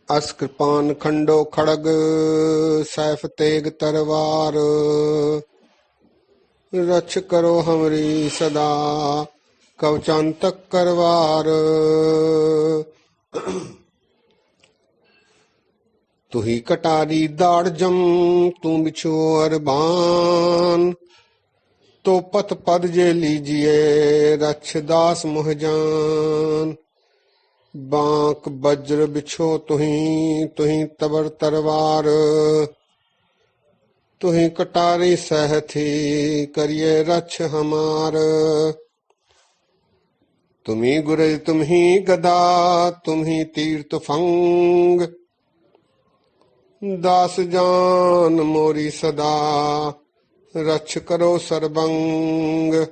अस्कृपान खंडो खड़ग सैफ तेग तरवार। रक्ष करो हमरी सदा कवचांतक करवार। तू ही कटारी दाड़ जम तू बिछो अरबान। तो पथ पद जे लीजिए रक्ष दास मोहजान। बांक वज्र बिछो तुही तबर तरवार। तुही कटारी सहथी करिए रक्ष हमार। तुम्ही गुरज तुम्ही गदा तुम्ही तीर तुफंग। दास जान मोरी सदा रक्ष करो सर्वंग।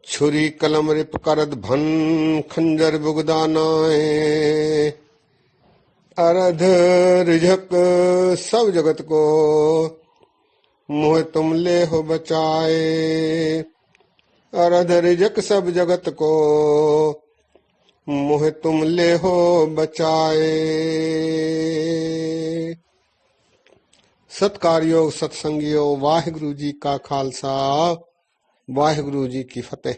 छुरी कलम रिप करद भन खंजर बुगदानाए। अरध रिझक सब जगत को मोह तुम ले हो बचाए। अरध रिझक सब जगत को मोह तुम ले हो बचाए। सत्कारयोग सत्संगियो वाहिगुरु जी का खालसा वाहिगुरु जी की फतेह।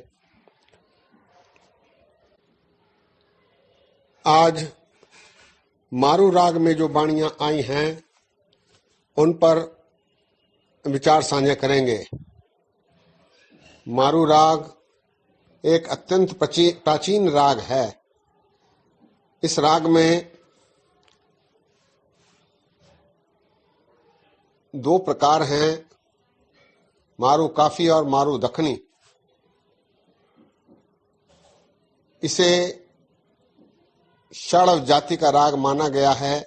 आज मारू राग में जो बाणियां आई हैं उन पर विचार साझा करेंगे। मारू राग एक अत्यंत प्राचीन राग है। इस राग में दो प्रकार हैं, मारू काफी और मारू दखनी। इसे षड़व जाति का राग माना गया है।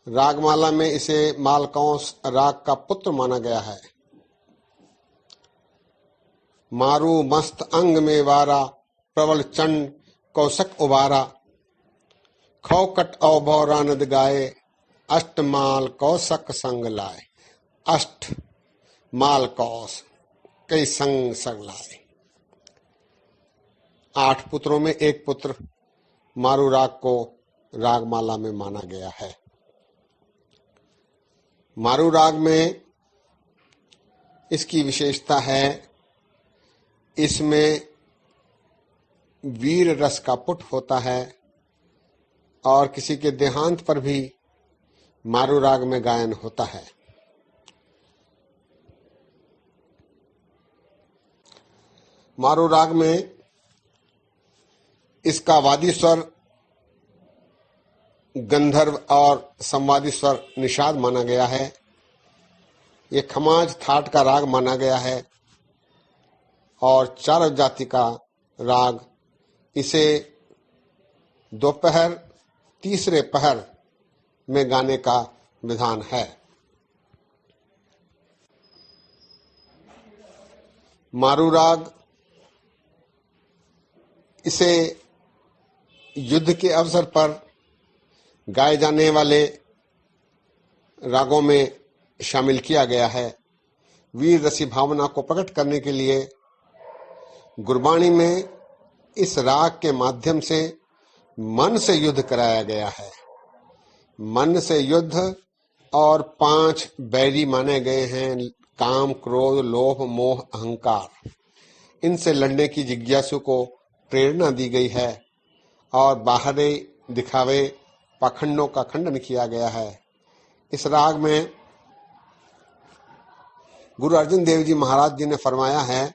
रागमाला में इसे मालकौंस राग का पुत्र माना गया है। मारू मस्त अंग में वारा प्रबल चंड कौशक उबारा। खौकट औभौरानद गाए अष्टमाल कौशक संग लाए। अष्ट माल कौश कई संग संग लाए। 8 पुत्रों में एक पुत्र मारू राग को रागमाला में माना गया है। मारू राग में इसकी विशेषता है, इसमें वीर रस का पुट होता है और किसी के देहांत पर भी मारू राग में गायन होता है। मारू राग में इसका वादी स्वर गंधर्व और संवादी स्वर निषाद माना गया है। ये खमाज थाट का राग माना गया है और चारव जाति का राग। इसे दोपहर तीसरे पहर में गाने का विधान है। मारू राग इसे युद्ध के अवसर पर गाए जाने वाले रागों में शामिल किया गया है। वीर रसी भावना को प्रकट करने के लिए गुरबाणी में इस राग के माध्यम से मन से युद्ध कराया गया है। मन से युद्ध और 5 बैरी माने गए हैं, काम क्रोध लोभ मोह अहंकार। इनसे लड़ने की जिज्ञासु को प्रेरणा दी गई है और बाहरी दिखावे पाखंडों का खंडन किया गया है। इस राग में गुरु अर्जुन देव जी महाराज जी ने फरमाया है,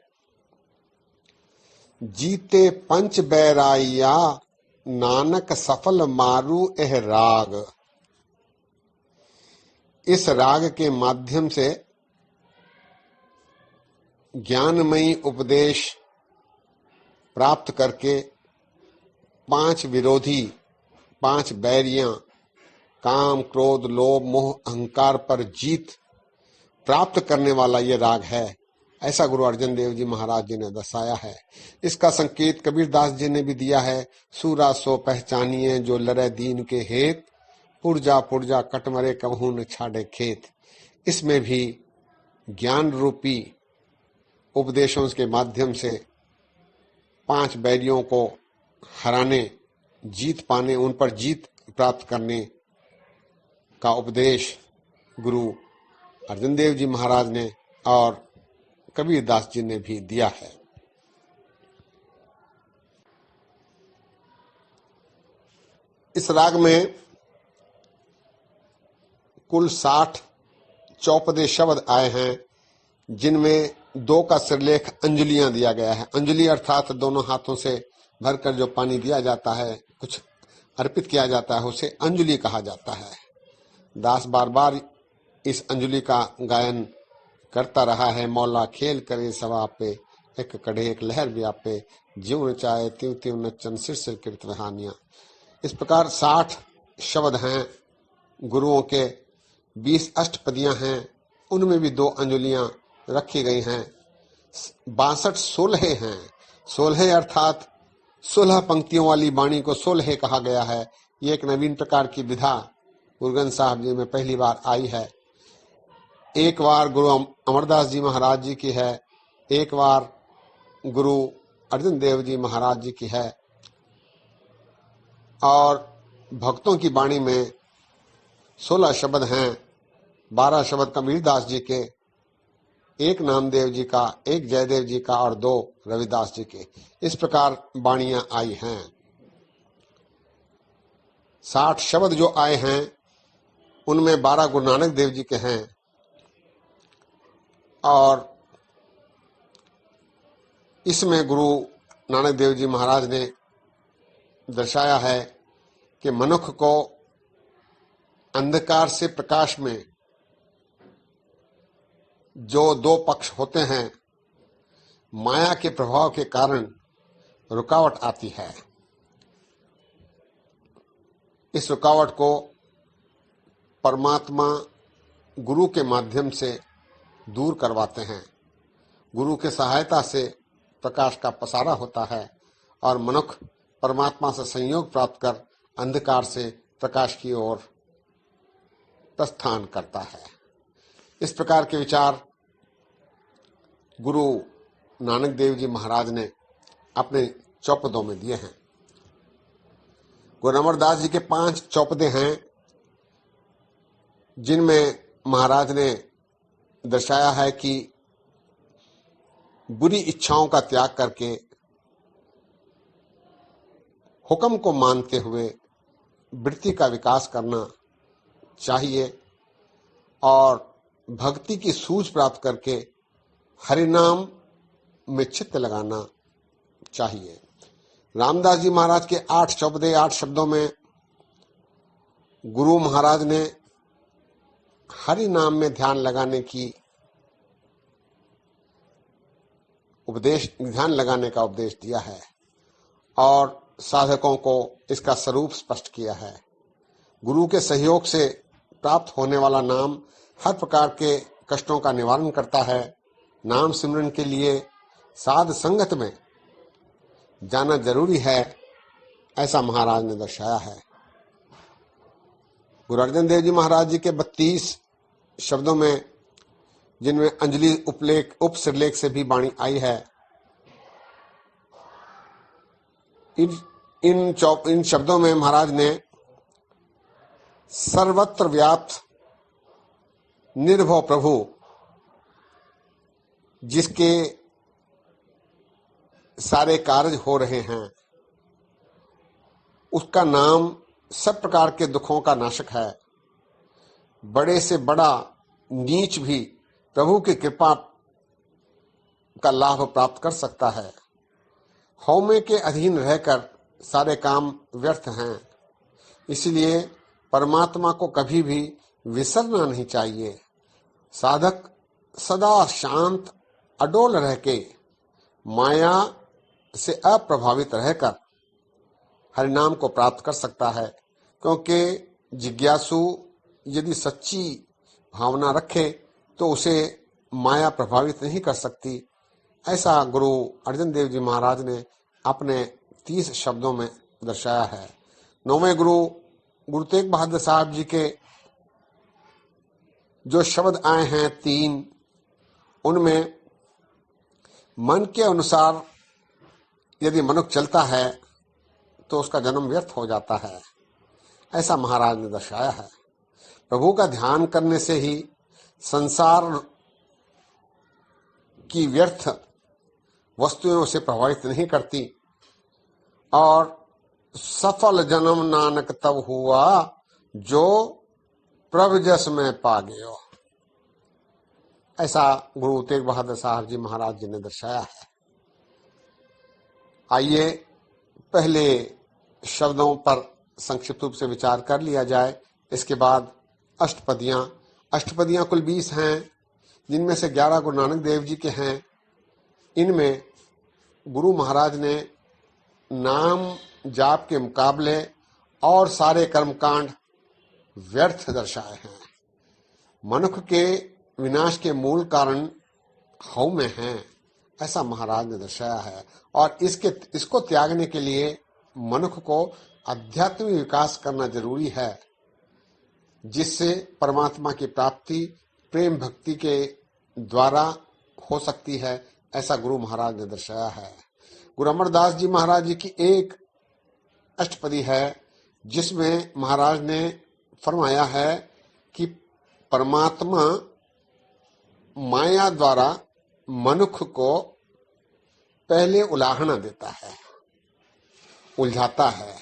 जीते पंच बैराइया नानक सफल मारू एह राग। इस राग के माध्यम से ज्ञानमयी उपदेश प्राप्त करके 5 विरोधी 5 बैरियां काम क्रोध लोभ मोह अहंकार पर जीत प्राप्त करने वाला ये राग है। ऐसा गुरु अर्जन देव जी महाराज जी ने दर्शाया है। इसका संकेत कबीरदास जी ने भी दिया है, सूरा सो पहचानिए जो लड़े दीन के हेत। पुरजा कटमरे कहूं न छाड़े खेत। इसमें भी ज्ञान रूपी उपदेशों के माध्यम से 5 बैरियों को हराने जीत पाने, उन पर जीत प्राप्त करने का उपदेश गुरु अर्जन देव जी महाराज ने और कबीर दास जी ने भी दिया है। इस राग में कुल 60 चौपदे शब्द आए हैं, जिनमें 2 का सिरलेख अंजुलियां दिया गया है। अंजुलि अर्थात दोनों हाथों से भरकर जो पानी दिया जाता है, कुछ अर्पित किया जाता है, उसे अंजुलि कहा जाता है। दास बार बार इस अंजुलि का गायन करता रहा है। मौला खेल करे सवा पे, एक कढ़े एक लहर व्यापे, ज्यों नचाए त्यों त्यों नचन, सिर सिर कृत वहानियां। इस प्रकार 60 शब्द हैं गुरुओं के, 20 अष्टपदियां हैं, उनमें भी 2 अंजुलियां रखी गई हैं। 62 सोलहे हैं। सोलहे अर्थात 16 पंक्तियों वाली वाणी को सोलहे कहा गया है। ये एक नवीन प्रकार की विधा गुरु ग्रंथ साहब जी में पहली बार आई है। एक बार गुरु अमरदास जी महाराज जी की है, एक बार गुरु अर्जन देव जी महाराज जी की है, और भक्तों की वाणी में 16 शब्द हैं। 12 शब्द कबीर दास जी के, 1 नामदेव जी का, 1 जयदेव जी का और 2 रविदास जी के। इस प्रकार वाणियां आई हैं। 60 शब्द जो आए हैं उनमें 12 गुरु नानक देव जी के हैं, और इसमें गुरु नानक देव जी महाराज ने दर्शाया है कि मनुष्य को अंधकार से प्रकाश में जो 2 पक्ष होते हैं, माया के प्रभाव के कारण रुकावट आती है। इस रुकावट को परमात्मा गुरु के माध्यम से दूर करवाते हैं। गुरु के सहायता से प्रकाश का पसारा होता है और मनुष्य परमात्मा से संयोग प्राप्त कर अंधकार से प्रकाश की ओर प्रस्थान करता है। इस प्रकार के विचार गुरु नानक देव जी महाराज ने अपने चौपदों में दिए हैं। गुरु अमरदास जी के 5 चौपदे हैं, जिनमें महाराज ने दर्शाया है कि बुरी इच्छाओं का त्याग करके हुक्म को मानते हुए वृत्ति का विकास करना चाहिए और भक्ति की सूझ प्राप्त करके हरिनाम में चित्त लगाना चाहिए। रामदास जी महाराज के 8 चौपदे 8 शब्दों में गुरु महाराज ने हरि नाम में ध्यान लगाने की ध्यान लगाने का उपदेश दिया है और साधकों को इसका स्वरूप स्पष्ट किया है। गुरु के सहयोग से प्राप्त होने वाला नाम हर प्रकार के कष्टों का निवारण करता है। नाम सिमरन के लिए साध संगत में जाना जरूरी है, ऐसा महाराज ने दर्शाया है। गुरु अर्जन देव जी महाराज जी के 32 शब्दों में, जिनमें अंजलि उपलेख उपसिरलेख से भी वाणी आई है, इन शब्दों में महाराज ने सर्वत्र व्याप्त निर्भव प्रभु, जिसके सारे कार्य हो रहे हैं, उसका नाम सब प्रकार के दुखों का नाशक है। बड़े से बड़ा नीच भी प्रभु की कृपा का लाभ प्राप्त कर सकता है। हौमे के अधीन रहकर सारे काम व्यर्थ हैं, इसलिए परमात्मा को कभी भी विसरना नहीं चाहिए। साधक सदा शांत अडोल रह के माया से अप्रभावित रहकर हरिनाम को प्राप्त कर सकता है, क्योंकि जिज्ञासु यदि सच्ची भावना रखे तो उसे माया प्रभावित नहीं कर सकती। ऐसा गुरु अर्जन देव जी महाराज ने अपने 30 शब्दों में दर्शाया है। 9वें गुरु तेग बहादुर साहब जी के जो शब्द आए हैं 3, उनमें मन के अनुसार यदि मनुष्य चलता है तो उसका जन्म व्यर्थ हो जाता है, ऐसा महाराज ने दर्शाया है। प्रभु का ध्यान करने से ही संसार की व्यर्थ वस्तुएं उसे प्रभावित नहीं करती और सफल जन्म नानक तब हुआ जो प्रभु जस में पा गयो, ऐसा गुरु तेग बहादुर साहब जी महाराज जी ने दर्शाया है। आइए पहले शब्दों पर संक्षिप्त रूप से विचार कर लिया जाए, इसके बाद अष्टपदियां कुल 20 हैं, जिनमें से 11 गुरु नानक देव जी के हैं। इनमें गुरु महाराज ने नाम जाप के मुकाबले और सारे कर्मकांड व्यर्थ दर्शाए हैं। मनुष्य के विनाश के मूल कारण हऊ में हैं, ऐसा महाराज ने दर्शाया है। और इसको त्यागने के लिए मनुष्य को आध्यात्मिक विकास करना जरूरी है, जिससे परमात्मा की प्राप्ति प्रेम भक्ति के द्वारा हो सकती है, ऐसा गुरु महाराज ने दर्शाया है। गुरु अमरदास जी महाराज जी की एक अष्टपदी है, जिसमें महाराज ने फरमाया है कि परमात्मा माया द्वारा मनुष्य को पहले उलाहना देता है, उलझाता है,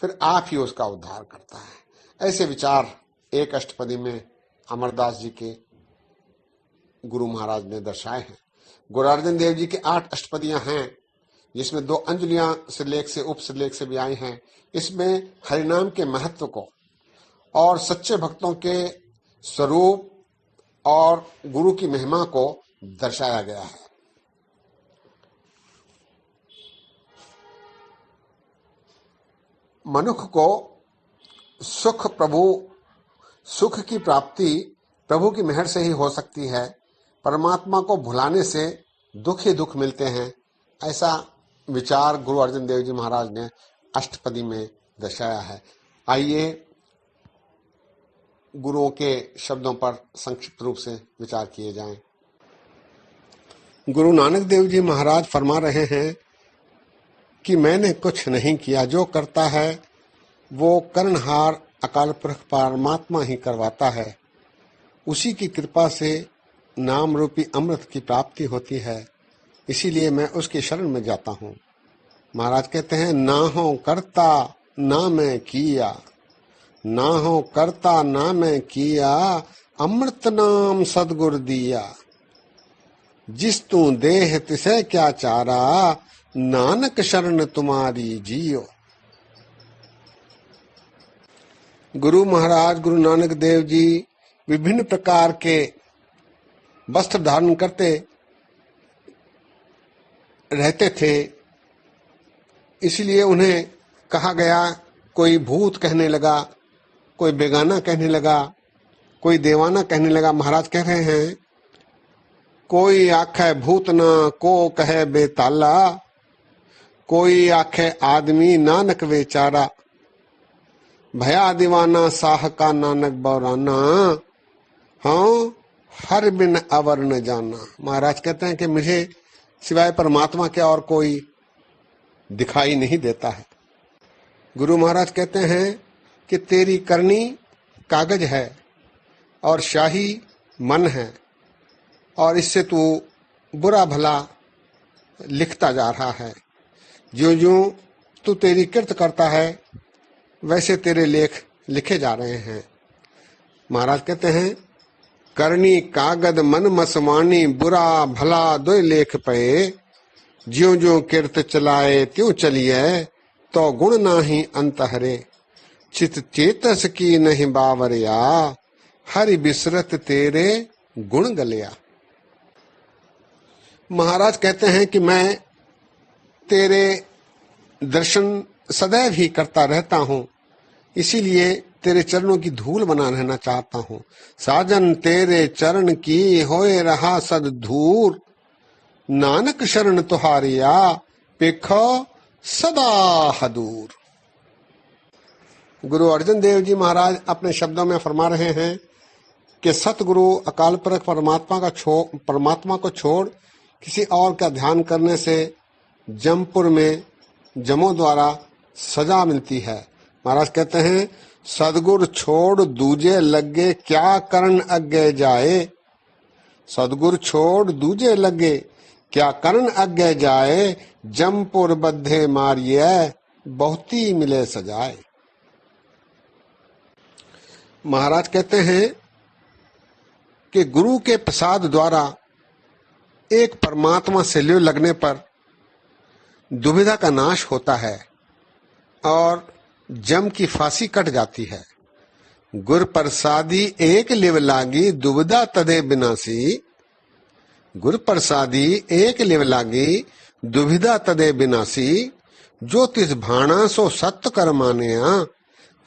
फिर आप ही उसका उद्धार करता है। ऐसे विचार एक अष्टपदी में अमरदास जी के गुरु महाराज ने दर्शाए हैं। गुरु अर्जन देव जी के 8 अष्टपदियां हैं, जिसमें 2 अंजलियां श्रीलेख से उपश्रीलेख से भी आई हैं। इसमें हरिनाम के महत्व को और सच्चे भक्तों के स्वरूप और गुरु की महिमा को दर्शाया गया है। मनुष्य को सुख की प्राप्ति प्रभु की मेहर से ही हो सकती है। परमात्मा को भुलाने से दुख ही दुख मिलते हैं, ऐसा विचार गुरु अर्जन देव जी महाराज ने अष्टपदी में दर्शाया है। आइए गुरुओं के शब्दों पर संक्षिप्त रूप से विचार किए जाएं। गुरु नानक देव जी महाराज फरमा रहे हैं कि मैंने कुछ नहीं किया, जो करता है वो कर्णहार अकाल पुरख परमात्मा ही करवाता है। उसी की कृपा से नाम रूपी अमृत की प्राप्ति होती है, इसीलिए मैं उसकी शरण में जाता हूँ। महाराज कहते हैं, ना हो करता ना मैं किया, ना हो करता ना मैं किया, अमृत नाम सदगुर दिया। जिस तू देह तिसे क्या चारा, नानक शरण तुम्हारी जियो। गुरु महाराज गुरु नानक देव जी विभिन्न प्रकार के वस्त्र धारण करते रहते थे, इसलिए उन्हें कहा गया, कोई भूत कहने लगा, कोई बेगाना कहने लगा, कोई देवाना कहने लगा। महाराज कह रहे हैं, कोई आखे भूत ना को कहे बेताला, कोई आखे आदमी नानक बेचारा, भया दीवाना साह का नानक बौराना, हाँ हर बिन अवर न जाना। महाराज कहते हैं कि मुझे सिवाय परमात्मा के और कोई दिखाई नहीं देता है। गुरु महाराज कहते हैं कि तेरी करनी कागज है और शाही मन है, और इससे तू बुरा भला लिखता जा रहा है। ज्यों ज्यों तू तेरी कृत करता है, वैसे तेरे लेख लिखे जा रहे हैं। महाराज कहते हैं, करनी कागद मन मसवानी, बुरा भला दो लेख पे, ज्यों ज्यों किरत चलाए त्यों चलिए, तो गुण नाही अंत हरे, चित चेतस की नहीं बावरिया, हरि बिसरत तेरे गुण गलिया। महाराज कहते हैं कि मैं तेरे दर्शन सदैव ही करता रहता हूँ, इसीलिए तेरे चरणों की धूल बना रहना चाहता हूँ। साजन तेरे चरण की होए रहा सद धूर, नानक शरण तुहारिया पेखो सदा हदूर। गुरु अर्जन देव जी महाराज अपने शब्दों में फरमा रहे हैं कि सतगुरु अकाल पुरख परमात्मा को छोड़ किसी और का ध्यान करने से जमपुर में जमों द्वारा सजा मिलती है। महाराज कहते हैं, सदगुर छोड़ दूजे लगे, क्या करण अज्ञे जाए। सदगुर छोड़ दूजे लगे, क्या करण अज्ञे जाए। जमपुर बद्धे मारिए, बहुती मिले सजाए। महाराज कहते हैं कि गुरु के प्रसाद द्वारा एक परमात्मा से लियो लगने पर दुविधा का नाश होता है और जम की फांसी कट जाती है। गुर प्रसादी एक लिव लागी, दुविधा तदे बिनासी। गुर प्रसादी एक लिव लागी, दुविधा तदे बिनासी। जो तिस भाणा सो सत्य कर मानिया,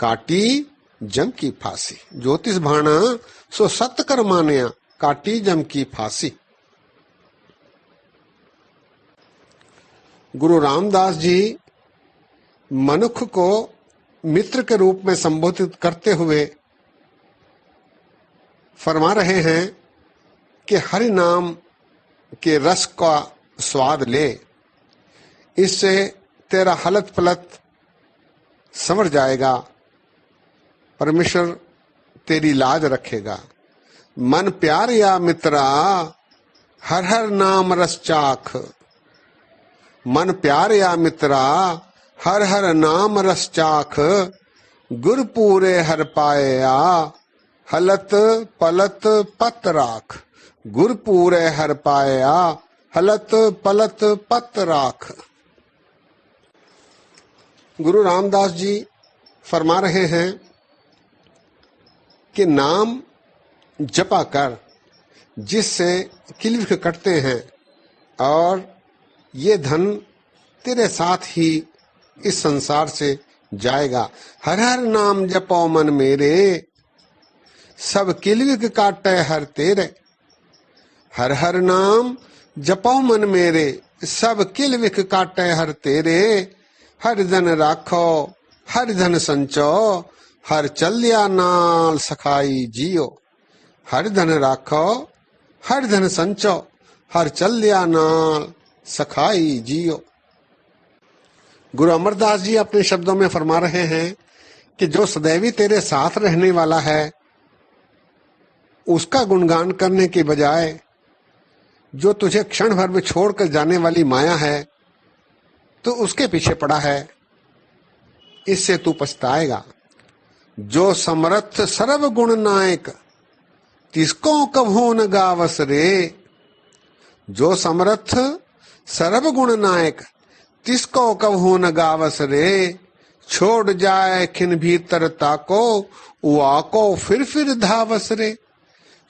काटी जम की फांसी। ज्योतिष भाणा सो सत्य कर मानिया, काटी जम की फांसी। गुरु रामदास जी मनुष्य को मित्र के रूप में संबोधित करते हुए फरमा रहे हैं कि हरि नाम के रस का स्वाद ले, इससे तेरा हलत पलत संवर जाएगा, परमेश्वर तेरी लाज रखेगा। मन प्यार या मित्रा, हर हर नाम रस चाख। मन प्यार या मित्रा, हर हर नाम रस चाख। गुर पूरे हर पाया, हलत पलत पत राख। गुर पूरे हर पाया, हलत पलत पत राख। गुरु रामदास जी फरमा रहे हैं कि नाम जपा कर, जिससे किलविख कटते हैं और ये धन तेरे साथ ही इस संसार से जाएगा। हर हर नाम जपो मन मेरे, सब किलविख काटे हर तेरे। हर हर नाम जपो मन मेरे, सब किलविख काटे हर तेरे। हर धन राखो हर धन संचो, हर चल्या नाल सखाई जियो। हर धन राखो हर धन संचो, हर चल्या नाल सखाई जियो। गुरु अमरदास जी अपने शब्दों में फरमा रहे हैं कि जो सदैवी तेरे साथ रहने वाला है, उसका गुणगान करने के बजाय जो तुझे क्षण भर में छोड़कर जाने वाली माया है, तो उसके पीछे पड़ा है, इससे तू पछताएगा। जो समर्थ सर्व गुण नायक, तिसको कभू न गावस रे। जो समर्थ सर्व गुण नायक, तिसको कभू न गावस रे। छोड़ जाए खिन भीतर ताको, उआ को फिर धावस रे।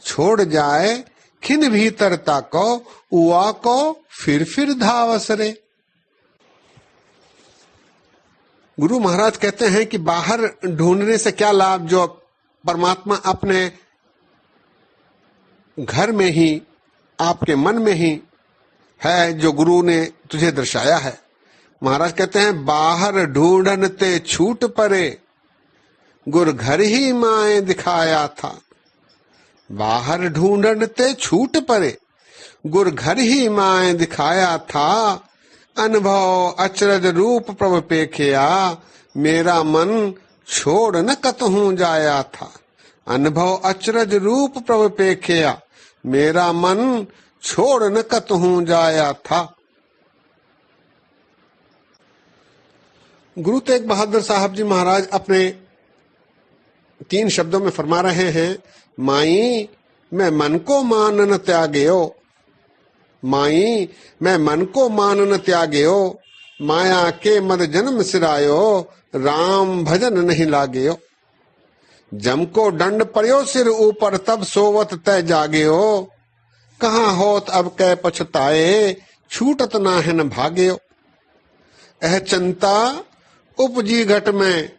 छोड़ जाए खिन भीतर ताको, उआ को फिर धावस रे। गुरु महाराज कहते हैं कि बाहर ढूंढने से क्या लाभ, जो परमात्मा अपने घर में ही, आपके मन में ही है, जो गुरु ने तुझे दर्शाया है। महाराज कहते हैं, बाहर ढूंढनते छूट परे, गुर घर ही माए दिखाया था। बाहर ढूंढनते छूट परे, गुर घर ही माए दिखाया था। अनुभव अचरज रूप प्रभ पेखिया, मेरा मन छोड़ न कतहूं जाया था। अनुभव अचरज रूप प्रभ पेखिया, मेरा मन छोड़ न कतहूं जाया था। गुरु तेग बहादुर साहब जी महाराज अपने 3 शब्दों में फरमा रहे हैं, माई मैं मन को मानन त्याग्यो। माई मैं मन को मानन त्याग्यो, माया के मद जन्म सिरायो, राम भजन नहीं लागयो। जम को दंड पर्यो सिर ऊपर, तब सोवत तय जाग्यो। कहाँ होत अब कै पछताए, छूटत नाहन भाग्यो। एह चिंता उपजी घट में,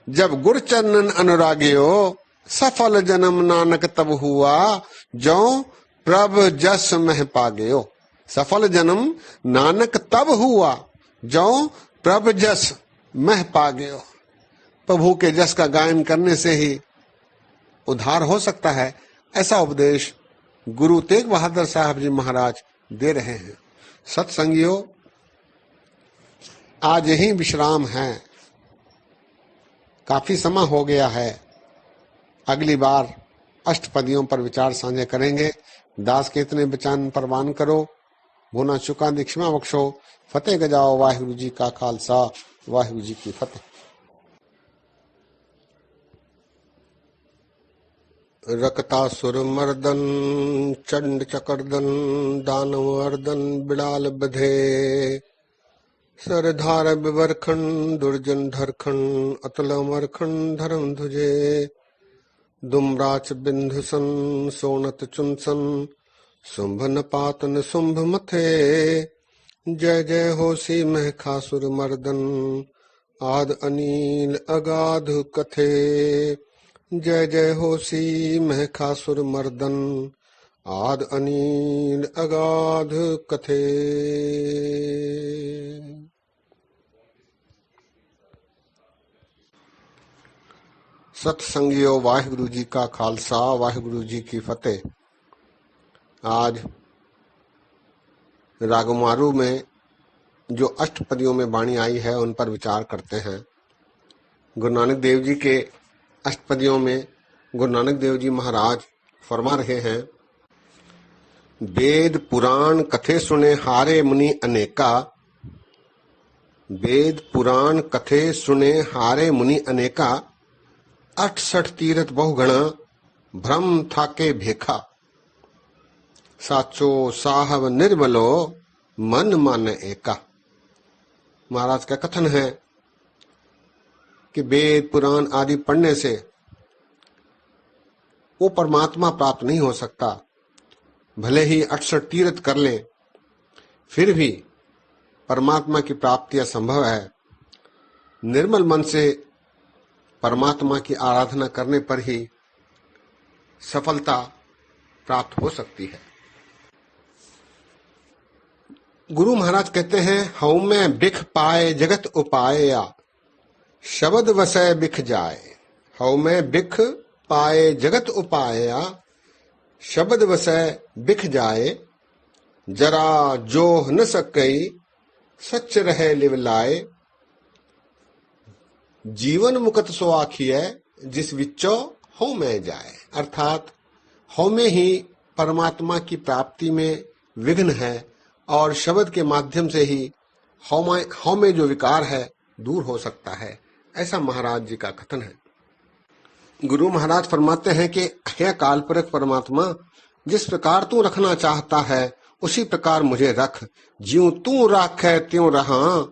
जब गुर चरणन अनुराग्यो। सफल जन्म नानक तब हुआ, जो प्रभ जस मह पाग्यो। सफल जन्म नानक तब हुआ, जो प्रभ जस मह पाग्यो। प्रभु के जस का गायन करने से ही उद्धार हो सकता है, ऐसा उपदेश गुरु तेग बहादुर साहब जी महाराज दे रहे हैं। सत्संगियों, आज यही विश्राम है। काफी समय हो गया है। अगली बार अष्टपदियों पर विचार साझे करेंगे। दास के इतने बचान प्रवान करो, भूना चुका दी क्षमा बख्शो। फतेह गजाओ, वाहिगुरु जी का खालसा, वाहिगुरु जी की फतेह। रकतासुर मर्दन चंड चकरदन दानव अर्दन बिड़ाल बधे सरधार विवरखन दुर्जन धरखन अतल अमरखन धर्म धुजे दुम्राच बिंधुसन सोनत चुनसन शुंभ न पातन शुंभ मथे जय जय हो सी महखासुर मर्दन आद अनील अगाध कथे जय जय हो सी महखासुर मर्दन आद अनील अगाध कथे। सत्संगियों, वाहिगुरु जी का खालसा, वाहिगुरु जी की फतेह। आज रागमारू में जो अष्टपदियों में वाणी आई है उन पर विचार करते हैं। गुरु नानक देव जी के अष्टपदियों में गुरु नानक देव जी महाराज फरमा रहे हैं, वेद पुराण कथे सुने हारे मुनि अनेका। वेद पुराण कथे सुने हारे मुनि अनेका 68 तीरथ बहुगणा भ्रम थाके भेखा। साचो साहब निर्मलो मन मन एका। महाराज का कथन है कि वेद पुराण आदि पढ़ने से वो परमात्मा प्राप्त नहीं हो सकता। भले ही 68 तीर्थ कर लें फिर भी परमात्मा की प्राप्ति असंभव है। निर्मल मन से परमात्मा की आराधना करने पर ही सफलता प्राप्त हो सकती है। गुरु महाराज कहते हैं, हऊ में बिख पाए जगत उपाया शब्द वसय बिख जाए। हऊ में बिख पाए जगत उपाया शब्द वसय बिख जाए। जरा जोह न सकई सच रहे लिव लाए। जीवन मुकत सो आखिए जिस विचो हऊ में जाए। अर्थात हऊ में ही परमात्मा की प्राप्ति में विघ्न है और शब्द के माध्यम से ही हऊ में जो विकार है दूर हो सकता है। ऐसा महाराज जी का कथन है। गुरु महाराज फरमाते हैं कि हे कालपुरख परमात्मा, जिस प्रकार तू रखना चाहता है उसी प्रकार मुझे रख। ज्यों तू राखे त्यों रहा,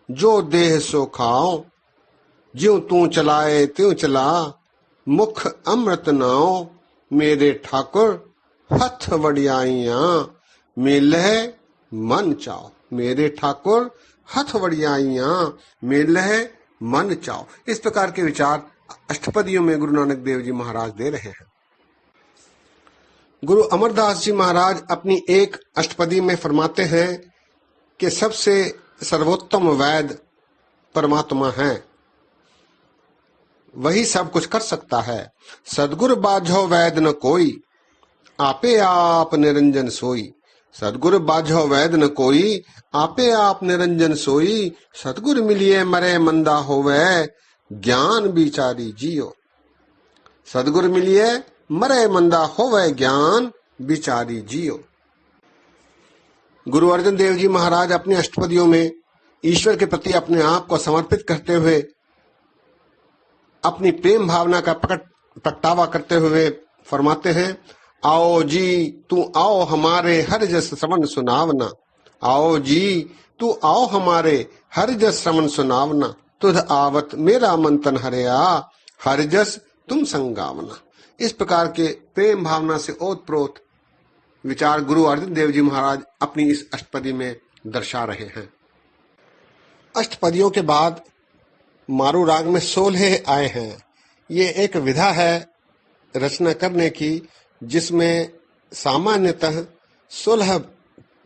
जो देह सो खाओ। ज्यों तू चलाए त्यों चला, मुख अमृत नाओ। मेरे ठाकुर हथ वड़ियाइया, मिलह मन चाओ। मेरे ठाकुर हथ वड़ियाइया, मिलह मन चाओ। इस प्रकार के विचार अष्टपदियों में गुरु नानक देव जी महाराज दे रहे हैं। गुरु अमरदास जी महाराज अपनी एक अष्टपदी में फरमाते हैं कि सबसे सर्वोत्तम वैद परमात्मा है, वही सब कुछ कर सकता है। सदगुरु बाझो वैद न कोई, आपे आप निरंजन सोई। सदगुरु बाझो वैद न कोई, आपे आप निरंजन सोई। सतगुरु मिलिए मरे मंदा होवे, ज्ञान बिचारी जियो। सदगुरु मिलिए मरे मंदा होवे, ज्ञान बिचारी जियो। गुरु अर्जन देव जी महाराज अपने अष्टपदियों में ईश्वर के प्रति अपने आप को समर्पित करते हुए अपनी प्रेम भावना का प्रगटावा करते हुए फरमाते हैं, आओ जी तू आओ हमारे हर जस श्रवण सुनावना। आओ जी तू आओ हमारे हर जस श्रवण सुनावना। तुध आवत मेरा मन तन हरया, हर जस तुम संगावना। इस प्रकार के प्रेम भावना से ओतप्रोत विचार गुरु अर्जन देव जी महाराज अपनी इस अष्टपदी में दर्शा रहे हैं। अष्टपदियों के बाद मारू राग में 16 आए हैं। ये एक विधा है रचना करने की, जिसमें सामान्यतः 16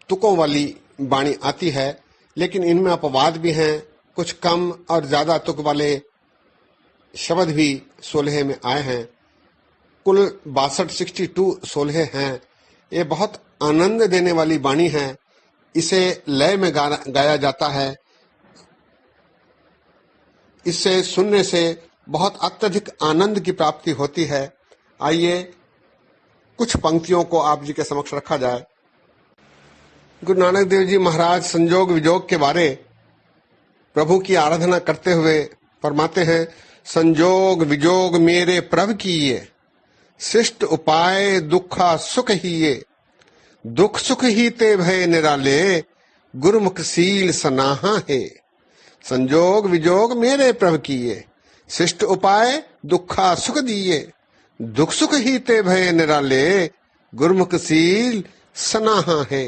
तुकों वाली वाणी आती है, लेकिन इनमें अपवाद भी हैं। कुछ कम और ज्यादा तुक वाले शब्द भी 16 में आए हैं। कुल 62 16 हैं। ये बहुत आनंद देने वाली वाणी है। इसे लय में गाया जाता है। इससे सुनने से बहुत अत्यधिक आनंद की प्राप्ति होती है। आइए कुछ पंक्तियों को आप जी के समक्ष रखा जाए। गुरु नानक देव जी महाराज संजोग विजोग के बारे प्रभु की आराधना करते हुए फरमाते हैं, संजोग विजोग मेरे प्रभु कीये, शिष्ट उपाय दुखा सुख हिये, दुख सुख ही ते भय निराले, गुरुमुख सील सनाहा है। संजोग विजोग मेरे प्रभु कीये, शिष्ट उपाय दुखा सुख दिए, दुख सुख ही ते भय निराले, गुरुमुख सील सनाहा है।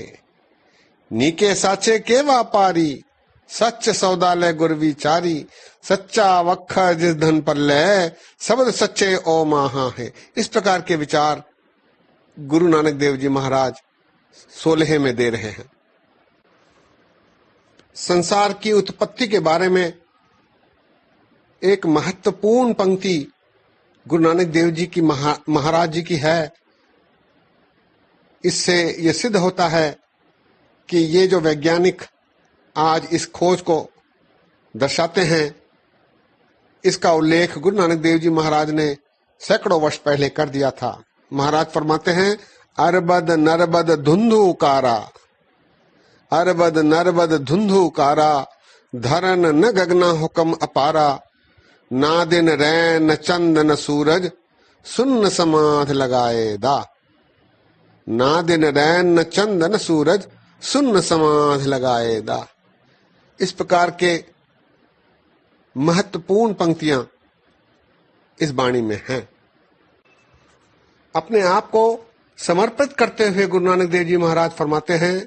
नीके साचे के व्यापारी, सच सौदालय गुर विचारी, सच्चा वखा जिस धन पल्ले, शब्द सच्चे ओ माहा है। इस प्रकार के विचार गुरु नानक देव जी महाराज 16 में दे रहे हैं। संसार की उत्पत्ति के बारे में एक महत्वपूर्ण पंक्ति गुरु नानक देव जी की महाराज जी की है। इससे यह सिद्ध होता है कि ये जो वैज्ञानिक आज इस खोज को दर्शाते हैं, इसका उल्लेख गुरु नानक देव जी महाराज ने सैकड़ों वर्ष पहले कर दिया था। महाराज फरमाते हैं, अरबद नरबद धुंधुकारा, अरबद नरबद धुंधुकारा, धरन न गगना हुक्म अपारा, ना दिन रैन न चंद न सूरज, सुन्न समाध लगाए दा। ना दिन रैन न चंद न सूरज, सुन्न समाध लगाए दा। इस प्रकार के महत्वपूर्ण पंक्तियां इस वाणी में हैं। अपने आप को समर्पित करते हुए गुरु नानक देव जी महाराज फरमाते हैं,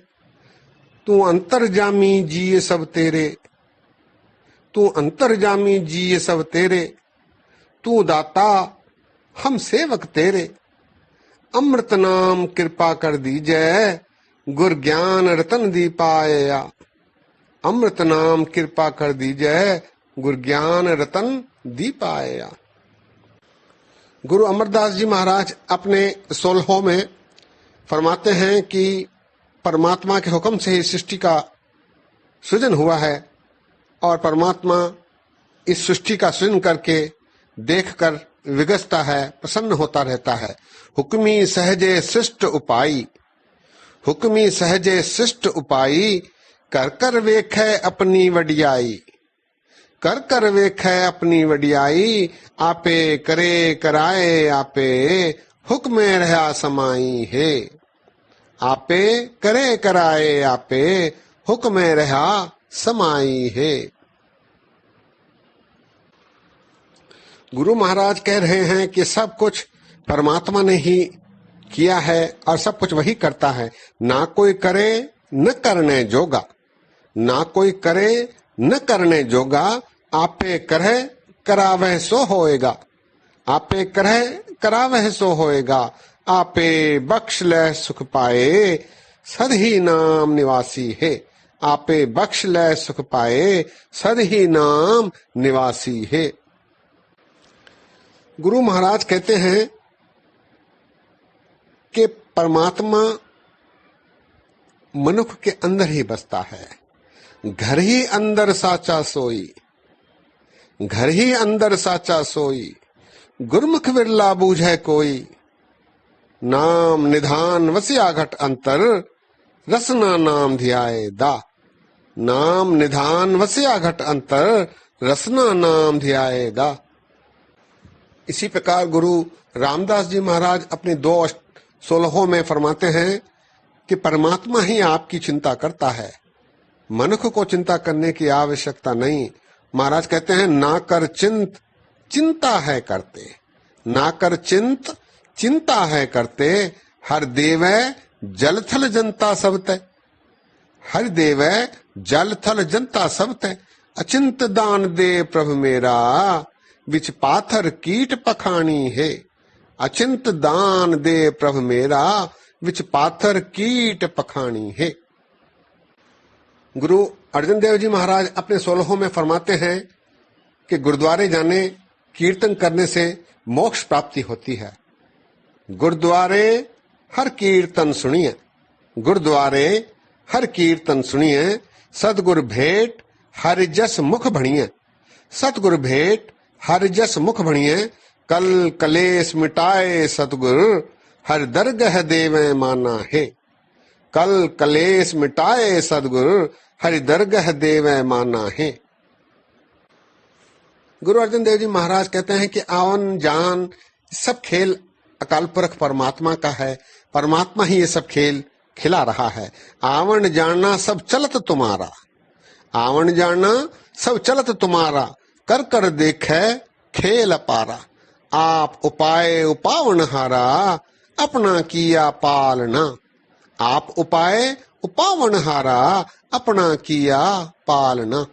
तू अंतर्जामी जिये सब तेरे, तू अंतर्जामी जिये सब तेरे, तू दाता हम सेवक तेरे, अमृत नाम कृपा कर दीजै, गुर ज्ञान रतन दीपाया। अमृत नाम कृपा कर दीजै, गुर ज्ञान रतन दीपाया। गुरु अमरदास जी महाराज अपने 16 में फरमाते हैं कि परमात्मा के हुक्म से ही सृष्टि का सृजन हुआ है और परमात्मा इस सृष्टि का सृजन करके देखकर विगसता है, प्रसन्न होता रहता है। हुक्मी सहजे सृष्ट उपाई, हुक्मी सहजे सृष्ट उपाई, कर कर वेखै अपनी वडियाई, कर कर वेखै अपनी वडियाई, आपे करे कराए आपे, हुक्म रहा समाई है। आपे करे कराए आपे, हुक्म रहा समाई है। गुरु महाराज कह रहे हैं कि सब कुछ परमात्मा ने ही किया है और सब कुछ वही करता है। ना कोई करे न करने जोगा, ना कोई करे न करने जोगा, आपे करे करावह सो होएगा, आपे करे करावह सो होएगा, आपे बख्श ले सुख पाए, सद ही नाम निवासी है। आपे बख्श ले सुख पाए, सद ही नाम निवासी है। गुरु महाराज कहते हैं कि परमात्मा मनुष्य के अंदर ही बसता है। घर ही अंदर साचा सोई, घर ही अंदर साचा सोई, गुरमुख विरला बूझे कोई, नाम निधान वसिया घट अंतर, रसना नाम ध्याए दा। नाम निधान वसिया घट अंतर, रसना नाम ध्याए दा। इसी प्रकार गुरु रामदास जी महाराज अपने 2:16 में फरमाते हैं कि परमात्मा ही आपकी चिंता करता है, मनुष्य को चिंता करने की आवश्यकता नहीं। महाराज कहते हैं, ना कर चिंत चिंता है करते, ना कर चिंत चिंता है करते, हर देवै जल थल जनता सब तय, हर देवै जल थल जनता सब तय, अचिंत दान दे प्रभु मेरा, विच पाथर कीट पखानी है। अचिंत दान दे प्रभु मेरा, विच पाथर कीट पखानी है। गुरु अर्जन देव जी महाराज अपने 16 में फरमाते हैं कि गुरुद्वारे जाने कीर्तन करने से मोक्ष प्राप्ति होती है। गुरुद्वारे हर कीर्तन सुनिए, गुरुद्वारे हर कीर्तन सुनिए, सतगुरु भेंट हरि जस मुख भणिए, सतगुरु भेंट हर जस मुख भणिए कल कलेश मिटाए सतगुर हर दरगह देवे माना है। कल कलेश मिटाए सतगुर हरि दरगह देवे माना है। गुरु अर्जन देव जी महाराज कहते हैं कि आवन जान सब खेल अकाल पुरख परमात्मा का है। परमात्मा ही ये सब खेल खिला रहा है। आवन जाना सब चलत तुम्हारा, आवन जाना सब चलत तुम्हारा, कर कर देखे खेल अपारा। आप उपाय उपावन हारा, अपना किया पालना। आप उपाय उपावन हारा, अपना किया पालना।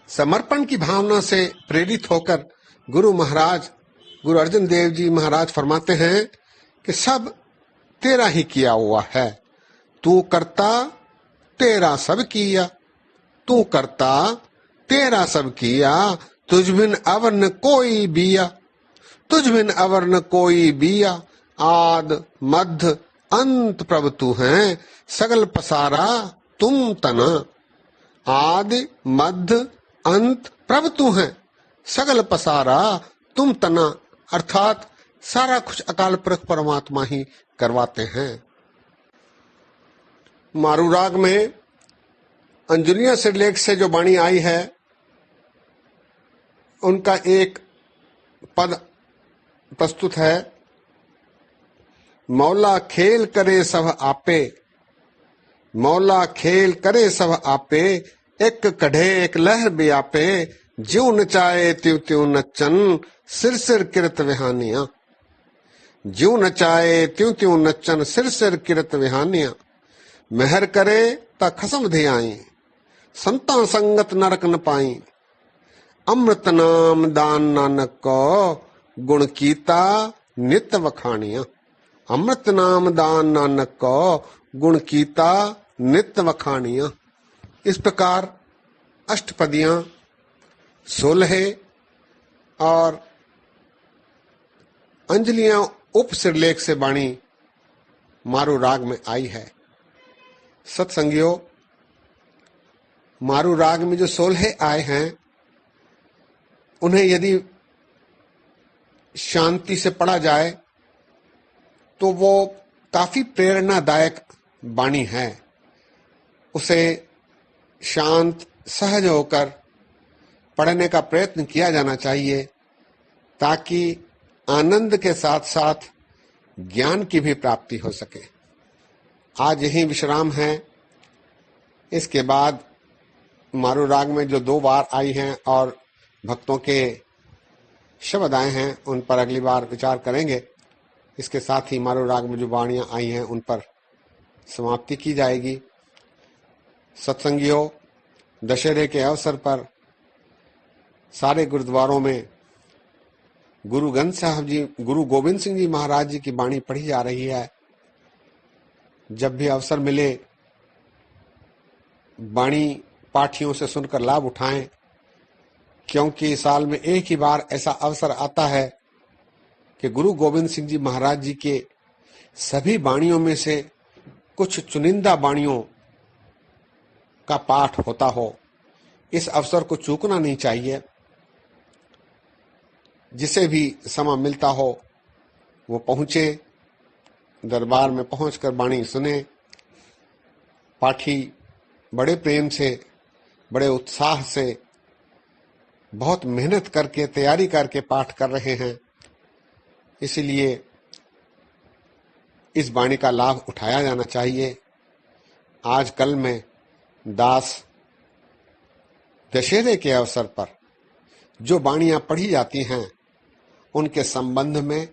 समर्पण की भावना से प्रेरित होकर गुरु महाराज, गुरु अर्जन देव जी महाराज फरमाते हैं कि सब तेरा ही किया हुआ है। तू करता तेरा सब किया, तू करता तेरा सब किया, तुझ बिन अवर न कोई बिया, तुझ बिन अवर न कोई बिया। आद मध्य अंत प्रभु तू है, सगल पसारा तुम तना। आदि मध्य अंत प्रभु तू है, सगल पसारा तुम तना। अर्थात सारा कुछ अकाल पुरख परमात्मा ही करवाते हैं। मारू राग में अंजुनिया सिरलेख से जो वाणी आई है, उनका एक पद प्रस्तुत है। मौला खेल करे सब आपे, मौला खेल करे सब आपे, एक कढ़े एक लहर ब्यापे। ज्यों नचाए त्यों त्यों नचन, सिर सिर किरत विहानिया। ज्यों नचाए त्यों त्यों नचन, सिर सिर किरत विहानिया। मेहर करे ता खसम धियाई, संता संगत नरक न पाई। अमृत नाम दान नानक को, गुण कीता नित वखानिया। अमृत नाम दान नानक को, गुण कीता नित वखानिया। इस प्रकार अष्टपदियां 16 और अंजलियां उप सिरलेख से वाणी मारू राग में आई है। सत्संगियों, मारू राग में जो 16 आए हैं, उन्हें यदि शांति से पढ़ा जाए तो वो काफी प्रेरणादायक वाणी है। उसे शांत सहज होकर पढ़ने का प्रयत्न किया जाना चाहिए, ताकि आनंद के साथ साथ ज्ञान की भी प्राप्ति हो सके। आज यही विश्राम है। इसके बाद मारू राग में जो 2 बार आई हैं और भक्तों के शब्द आए हैं, उन पर अगली बार विचार करेंगे। इसके साथ ही मारू राग में जो वाणियां आई हैं, उन पर समाप्ति की जाएगी। सत्संगियों, दशहरे के अवसर पर सारे गुरुद्वारों में गुरु ग्रंथ साहब जी, गुरु गोविंद सिंह जी महाराज जी की वाणी पढ़ी जा रही है। जब भी अवसर मिले, वाणी पाठियों से सुनकर लाभ उठाएं, क्योंकि साल में एक ही बार ऐसा अवसर आता है कि गुरु गोविंद सिंह जी महाराज जी के सभी वाणियों में से कुछ चुनिंदा वाणियों का पाठ होता हो। इस अवसर को चूकना नहीं चाहिए। जिसे भी समय मिलता हो वो पहुंचे, दरबार में पहुंचकर वाणी सुने। पाठी बड़े प्रेम से, बड़े उत्साह से, बहुत मेहनत करके, तैयारी करके पाठ कर रहे हैं। इसलिए इस वाणी का लाभ उठाया जाना चाहिए। आजकल में दास दशहरे के अवसर पर जो वाणियां पढ़ी जाती हैं, उनके संबंध में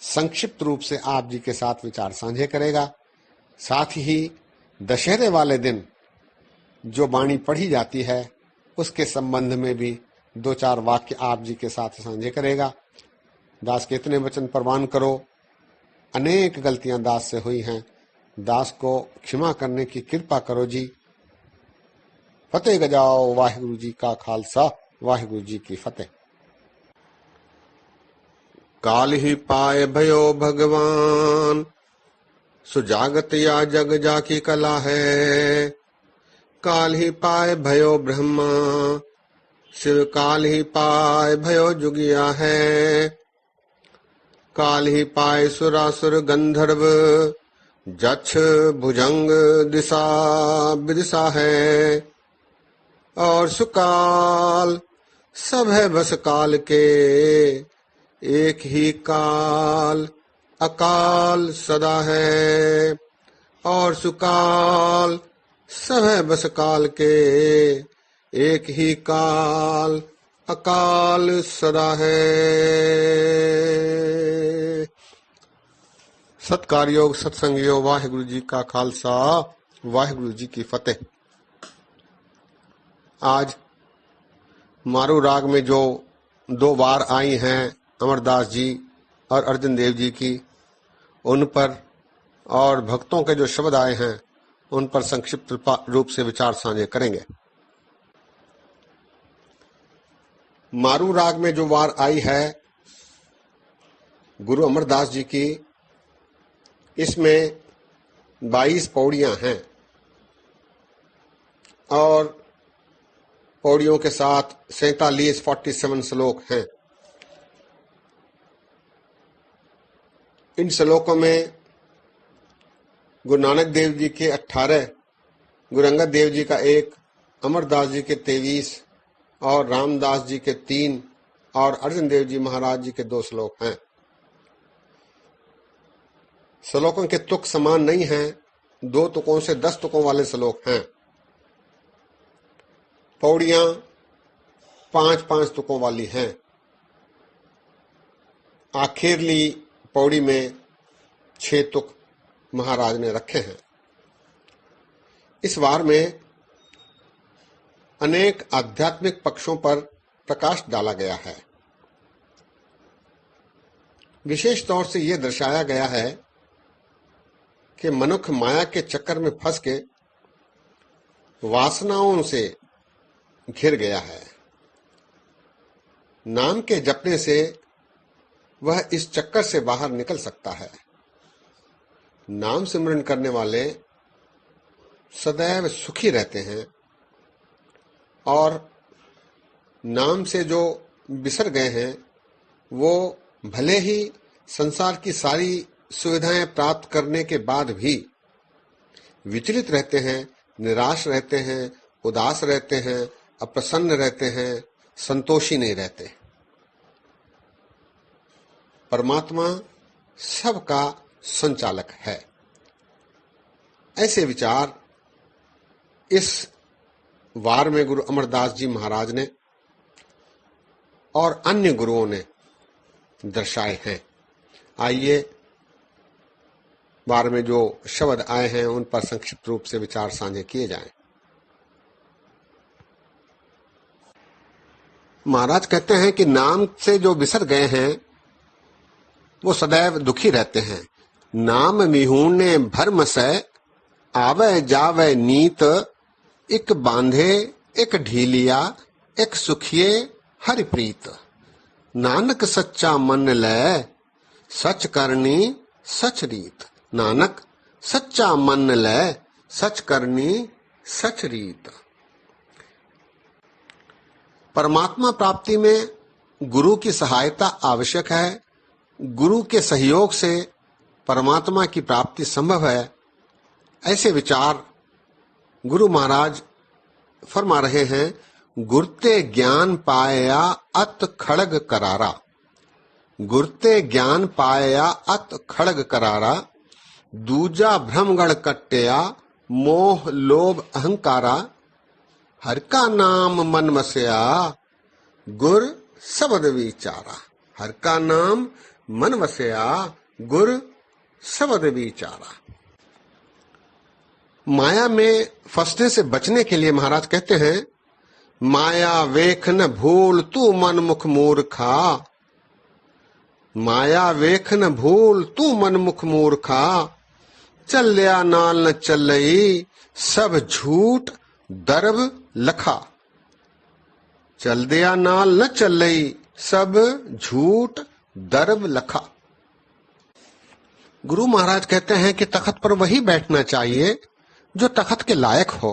संक्षिप्त रूप से आप जी के साथ विचार साझे करेगा। साथ ही दशहरे वाले दिन जो वाणी पढ़ी जाती है, उसके संबंध में भी 2-4 वाक्य आप जी के साथ साझे करेगा। दास के इतने वचन प्रवान करो। अनेक गलतियां दास से हुई हैं, दास को क्षमा करने की कृपा करो जी। फतेह गजाओ। वाहिगुरु जी का खालसा, वाहिगुरु जी की फतेह। काल ही पाए भयो भगवान, सुजागत या जग जाकी कला है। काल ही पाए भयो ब्रह्मा, शिव काल ही पाए भयो जुगिया है। काल ही पाए सुरासुर गंधर्व, जक्ष भुजंग दिशा विदिशा है। और सुकाल सब है बस काल के, एक ही काल अकाल सदा है। और सुकाल सब है बस काल के, एक ही काल अकाल सदा है। सत्कार योग सत्संग योग। वाहिगुरु जी का खालसा, वाहिगुरु जी की फतेह। आज मारू राग में जो 2 बार आई हैं अमरदास जी और अर्जुन देव जी की, उन पर और भक्तों के जो शब्द आए हैं उन पर संक्षिप्त रूप से विचार साझे करेंगे। मारू राग में जो वार आई है गुरु अमरदास जी की, इसमें 22 पौड़ियां हैं और पौड़ियों के साथ 47 श्लोक हैं। इन श्लोकों में गुरु नानक देव जी के 18, गुरु अंगद देव जी का 1, अमरदास जी के 23 और रामदास जी के 3 और अर्जुन देव जी महाराज जी के 2 श्लोक हैं। श्लोकों के तुक समान नहीं हैं, 2 तुकों से 10 तुकों वाले श्लोक हैं। पौड़ियां 5-5 तुकों वाली हैं। आखिरली पौड़ी में 6 तुक महाराज ने रखे हैं। इस वार में अनेक आध्यात्मिक पक्षों पर प्रकाश डाला गया है। विशेष तौर से यह दर्शाया गया है कि मनुष्य माया के चक्कर में फंस के वासनाओं से घिर गया है। नाम के जपने से वह इस चक्कर से बाहर निकल सकता है। नाम सिमरन करने वाले सदैव सुखी रहते हैं और नाम से जो बिसर गए हैं वो भले ही संसार की सारी सुविधाएं प्राप्त करने के बाद भी विचलित रहते हैं, निराश रहते हैं, उदास रहते हैं, अप्रसन्न रहते हैं, संतोषी नहीं रहते। परमात्मा सबका संचालक है। ऐसे विचार इस वार में गुरु अमरदास जी महाराज ने और अन्य गुरुओं ने दर्शाए हैं। आइए वार में जो शब्द आए हैं उन पर संक्षिप्त रूप से विचार साझे किए जाएं। महाराज कहते हैं कि नाम से जो बिसर गए हैं वो सदैव दुखी रहते हैं। नाम मिहूने भरम से आवे जावे नीत, एक बांधे एक ढीलिया, एक सुखिए हरि प्रीत। नानक सच्चा मन ले, सच करनी सच रीत। नानक सच्चा मन ले, सच करनी सच रीत। परमात्मा प्राप्ति में गुरु की सहायता आवश्यक है। गुरु के सहयोग से परमात्मा की प्राप्ति संभव है। ऐसे विचार गुरु महाराज फरमा रहे हैं। गुरते ज्ञान पाया अत खड़ग करारा। गुरते ज्ञान पाया अत खड़ग करारा। दूजा भ्रमगण कट्टया, मोह लोभ अहंकारा। हर का नाम मन मसया, गुर शब्द विचारा। हर का नाम मन वसया, गुर शब्द विचारा। माया में फंसने से बचने के लिए महाराज कहते हैं, माया वेख न भूल तू मन मुख मूर्खा। माया वेख न भूल तू मन मुख मूर्खा। चल्या नाल न चलई, सब झूठ दरब लखा। चल दिया नाल न चलई, सब झूठ दरब लखा। गुरु महाराज कहते हैं कि तख्त पर वही बैठना चाहिए जो तख्त के लायक हो।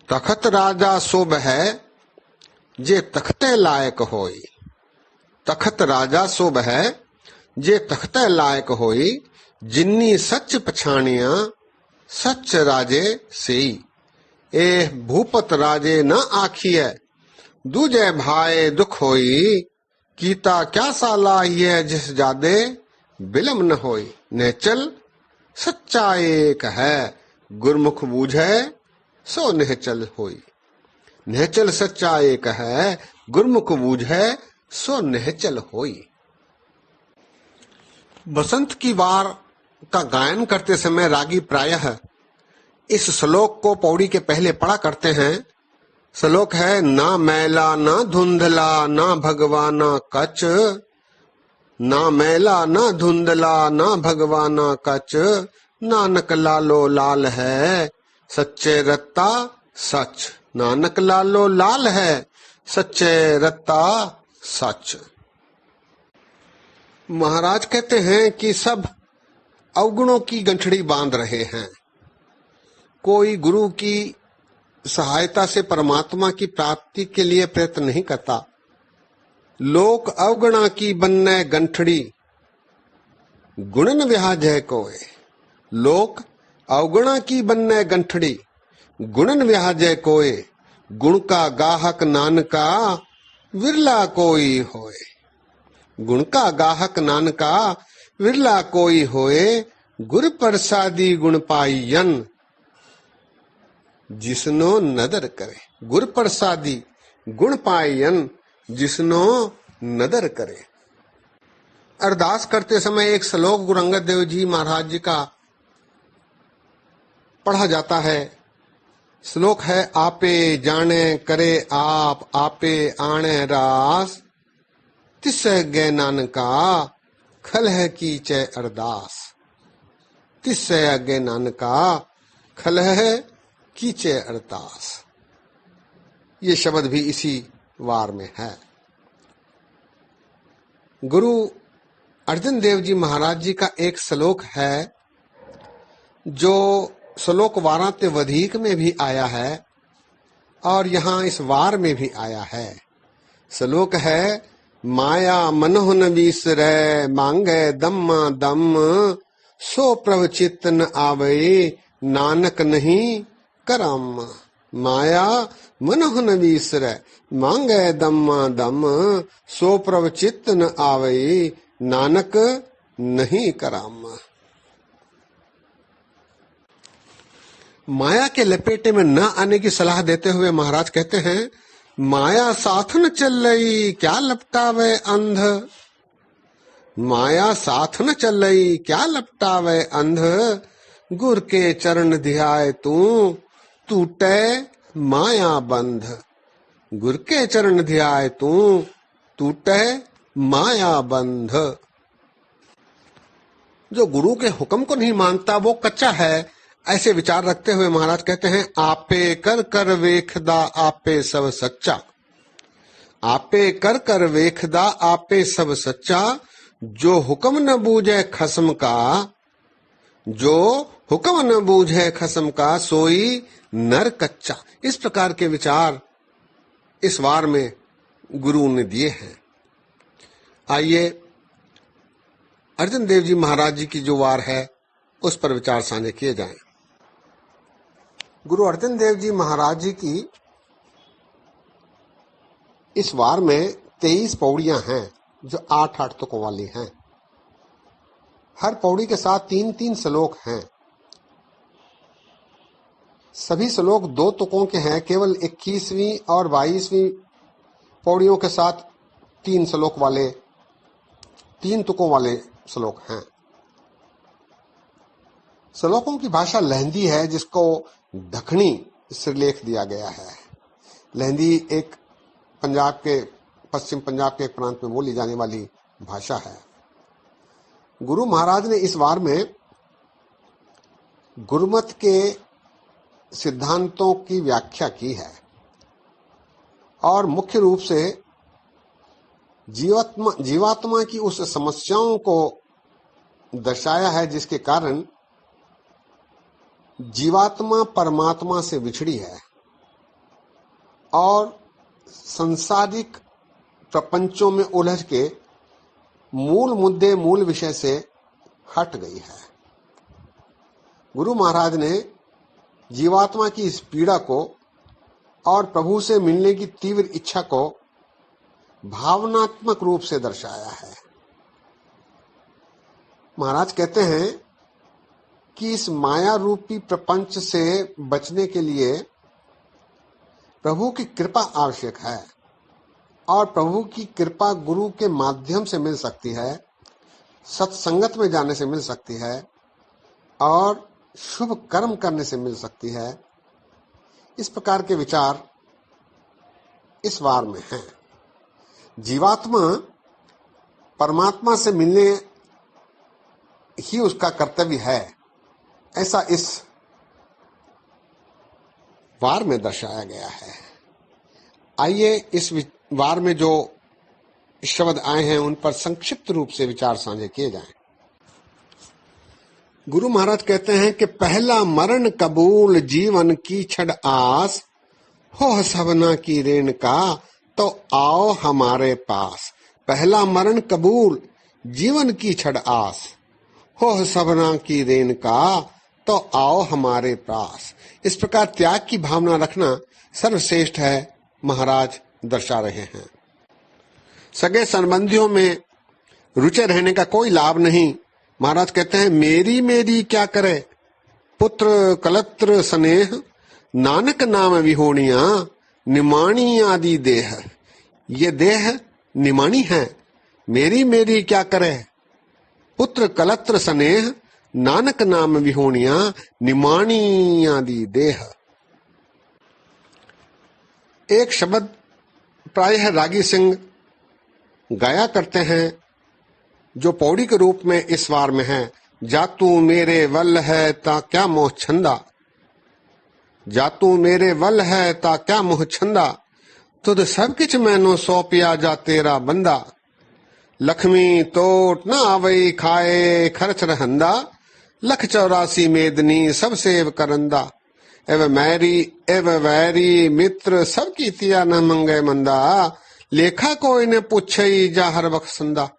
तख्त राजा शुभ है, जे तख्ते लायक होई। तखत राजा सो बह जे तख्ते लायक होई। जिन्नी सच पछाणिया सच राजे सेई। ए भूपत राजे न आखिए दूजे भाए दुख होई। कीता क्या साला ये जिस जादे बिलम न होई। निहचल सच्चा एक है गुरमुख बूझे सो निहचल होई। निहचल सच्चा एक है गुरमुख बूझे सो निहचल होई। बसंत की वार का गायन करते समय रागी प्रायः इस श्लोक को पौड़ी के पहले पढ़ा करते हैं। श्लोक है ना मैला ना धुंधला ना भगवाना कच। ना मैला ना धुंधला ना भगवाना कच। नानक लालो लाल है सच्चे रत्ता सच। नानक लालो लाल है सच्चे रत्ता सच। महाराज कहते हैं कि सब अवगुणों की गंठड़ी बांध रहे हैं। कोई गुरु की सहायता से परमात्मा की प्राप्ति के लिए प्रयत्न नहीं करता। लोक अवगुणा की बन्ने गंठड़ी गुणन विहाजय कोय। लोक अवगुणा की बन्ने गंठड़ी गुणन विहाजय कोय। गुण का गाहक नानका विरला कोई होए। गुण का गाहक नानका विरला कोई होए। गुर प्रसादी गुण पाइयन जिसनो नदर करे। गुर प्रसादी गुण पाइयन जिसनो नदर करे। अरदास करते समय एक श्लोक गुरु अंगद देव जी महाराज जी का पढ़ा जाता है। श्लोक है आपे जाने करे आप आपे आणे रास। तिस गै नानका खल है की चे अरदास। तिस गै नानका खल है की चे अरदास। ये शब्द भी इसी वार में है। गुरु अर्जन देव जी महाराज जी का एक श्लोक है जो श्लोक वारांत्य वधिक में भी आया है और यहाँ इस वार में भी आया है। श्लोक है माया मनोह न बिसरै मांगे दम्मा दम। सो प्रभ चित्त न आवै नानक नहीं करम। माया मनोह न बिसरै मांगे दम्मा दम। सो प्रभ चित्त न आवै नानक नहीं करम। माया के लपेटे में न आने की सलाह देते हुए महाराज कहते हैं माया साथ न चल रही क्या लपटावे अंध। माया साथ न चल रही क्या लपटावे अंध। गुर के चरण ध्याय तू टूटे माया बंध। गुर के चरण ध्याय तू टूटे माया बंध। जो गुरु के हुक्म को नहीं मानता वो कच्चा है, ऐसे विचार रखते हुए महाराज कहते हैं आपे कर कर वेखदा आपे सब सच्चा। आपे कर कर वेखदा आपे सब सच्चा। जो हुक्म न बूझे खसम का। जो हुक्म न बूझे खसम का सोई नर कच्चा। इस प्रकार के विचार इस वार में गुरु ने दिए हैं। आइए अर्जन देव जी महाराज जी की जो वार है उस पर विचार साझे किए जाएं। गुरु अर्जन देव जी महाराज जी की इस वार में 23 पौड़ियां हैं जो 8-8 तुकों वाली हैं। हर पौड़ी के साथ 3-3 श्लोक हैं। सभी श्लोक 2 तुकों के हैं। केवल 21वीं और 22वीं पौड़ियों के साथ 3 श्लोक वाले 3 तुकों वाले श्लोक हैं। श्लोकों की भाषा लहंदी है जिसको दखनी सिरलेख दिया गया है। लहंदी एक पंजाब के पश्चिम पंजाब के एक प्रांत में बोली जाने वाली भाषा है। गुरु महाराज ने इस वार में गुरुमत के सिद्धांतों की व्याख्या की है और मुख्य रूप से जीवात्मा की उस समस्याओं को दर्शाया है जिसके कारण जीवात्मा परमात्मा से बिछड़ी है और संसारिक प्रपंचों में उलझ के मूल मुद्दे, मूल विषय से हट गई है। गुरु महाराज ने जीवात्मा की इस पीड़ा को और प्रभु से मिलने की तीव्र इच्छा को भावनात्मक रूप से दर्शाया है। महाराज कहते हैं कि इस माया रूपी प्रपंच से बचने के लिए प्रभु की कृपा आवश्यक है और प्रभु की कृपा गुरु के माध्यम से मिल सकती है, सत्संगत में जाने से मिल सकती है और शुभ कर्म करने से मिल सकती है। इस प्रकार के विचार इस वार में हैं। जीवात्मा परमात्मा से मिलने ही उसका कर्तव्य है, ऐसा इस वार में दर्शाया गया है। आइए इस वार में जो शब्द आए हैं उन पर संक्षिप्त रूप से विचार साझे किए जाएं। गुरु महाराज कहते हैं कि पहला मरण कबूल जीवन की छड़ आस, हो सबना की ऋण का तो आओ हमारे पास। पहला मरण कबूल जीवन की छड़ आस, हो सबना की ऋण का तो आओ हमारे पास। इस प्रकार त्याग की भावना रखना सर्वश्रेष्ठ है, महाराज दर्शा रहे हैं। सगे संबंधियों में रुचि रहने का कोई लाभ नहीं। महाराज कहते हैं मेरी मेरी क्या करे पुत्र कलत्र स्नेह, नानक नाम विहोणिया निमाणी आदि देह। ये देह निमाणी है, मेरी मेरी क्या करे पुत्र कलत्र स्नेह, नानक नाम विहोणिया निमाणी आदि देह। एक शब्द प्रायः रागी सिंह गाया करते हैं जो पौड़ी के रूप में इस वार में है। जातू मेरे वल है ता क्या मोह छंदा, जातू मेरे वल है ता क्या मोह छंदा, तुद सब किछ मैनो सौंपिया जा तेरा बंदा। लक्ष्मी तोट न आवई खाए खर्च रहंदा, लख 84 मेदनी सब सेव करंदा। एव मैरी एव वैरी मित्र सब की तिया न मंगे मंदा, लेखा कोई ने पूछई जा हर बख्संदा।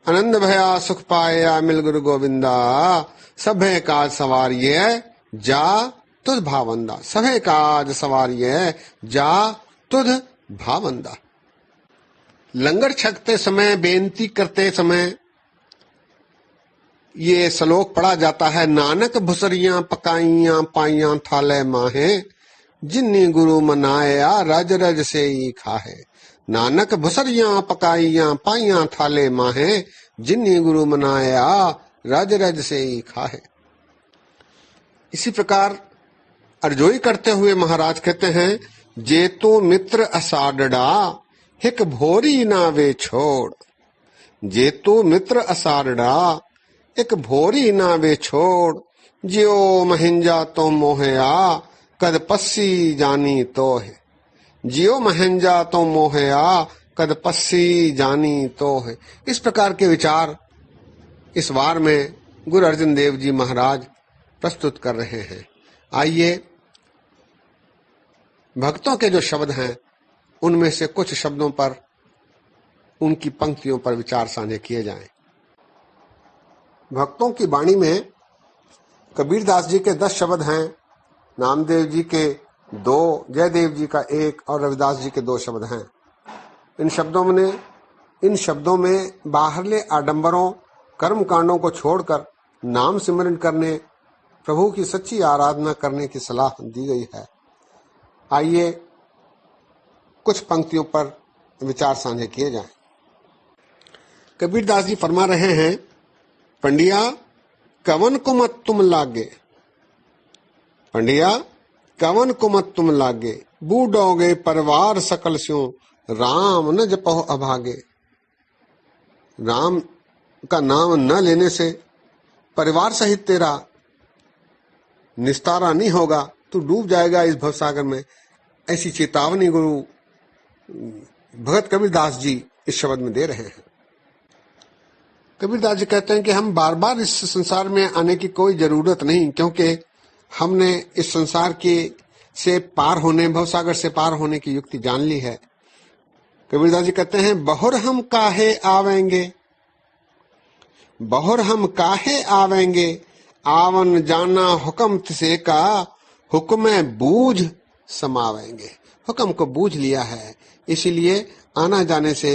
आनंद भया सुख पाया मिल गुरु गोविंदा, सभे काज सवारिये जा तुझ भावंदा। सभे काज सवारिये जा तुझ भावंदा। लंगर छकते समय, बेनती करते समय ये श्लोक पढ़ा जाता है। नानक भुसरियां पकाइयां पाइयां थाले माहे, जिन्नी गुरु मनाया रज रज से ही खाहे। नानक भुसरियां पकाइयां पाइयां थाले माहे, जिन्नी गुरु मनाया रज रज से ही खाहे। इसी प्रकार अर्जोई करते हुए महाराज कहते हैं जेतु मित्र असाडड़ा, हिक भोरी ना वे छोड़। जेतु मित्र असाडड़ा, एक भोरी ना वे छोड़। जियो महिंजा तो मोहया, कद पस्सी जानी तो है। जियो महिंजा तो मोहया, कद पस्सी जानी तो है। इस प्रकार के विचार इस वार में गुरु अर्जुन देव जी महाराज प्रस्तुत कर रहे हैं। आइए भक्तों के जो शब्द हैं उनमें से कुछ शब्दों पर, उनकी पंक्तियों पर विचार साझे किए जाएं। भक्तों की वाणी में कबीरदास जी के 10 शब्द हैं, नामदेव जी के 2, जयदेव जी का 1 और रविदास जी के 2 शब्द हैं। इन शब्दों में बाहरले आडंबरों कर्म कांडों को छोड़कर नाम सिमरन करने, प्रभु की सच्ची आराधना करने की सलाह दी गई है। आइए कुछ पंक्तियों पर विचार साझे किए जाएं। कबीरदास जी फरमा रहे हैं पंडिया कवन कुमत तुम लागे, पंडिया कवन कुमत तुम लागे। बूढ़ोगे परिवार सकल स्यों, राम न जपहो अभागे। राम का नाम न लेने से परिवार सहित तेरा निस्तारा नहीं होगा, तू डूब जाएगा इस भवसागर में। ऐसी चेतावनी गुरु भगत कबीरदास जी इस शब्द में दे रहे हैं। कबीरदास जी कहते हैं कि हम बार बार इस संसार में आने की कोई जरूरत नहीं, क्योंकि हमने इस संसार के से पार होने, भवसागर से पार होने की युक्ति जान ली है। कबीरदास जी कहते हैं बहुर हम काहे आवेंगे, बहुर हम काहे आवेंगे, आवन जाना हुक्म तिसे का, हुक्म बूझ समावेंगे। हुक्म को बूझ लिया है, इसीलिए आना जाने से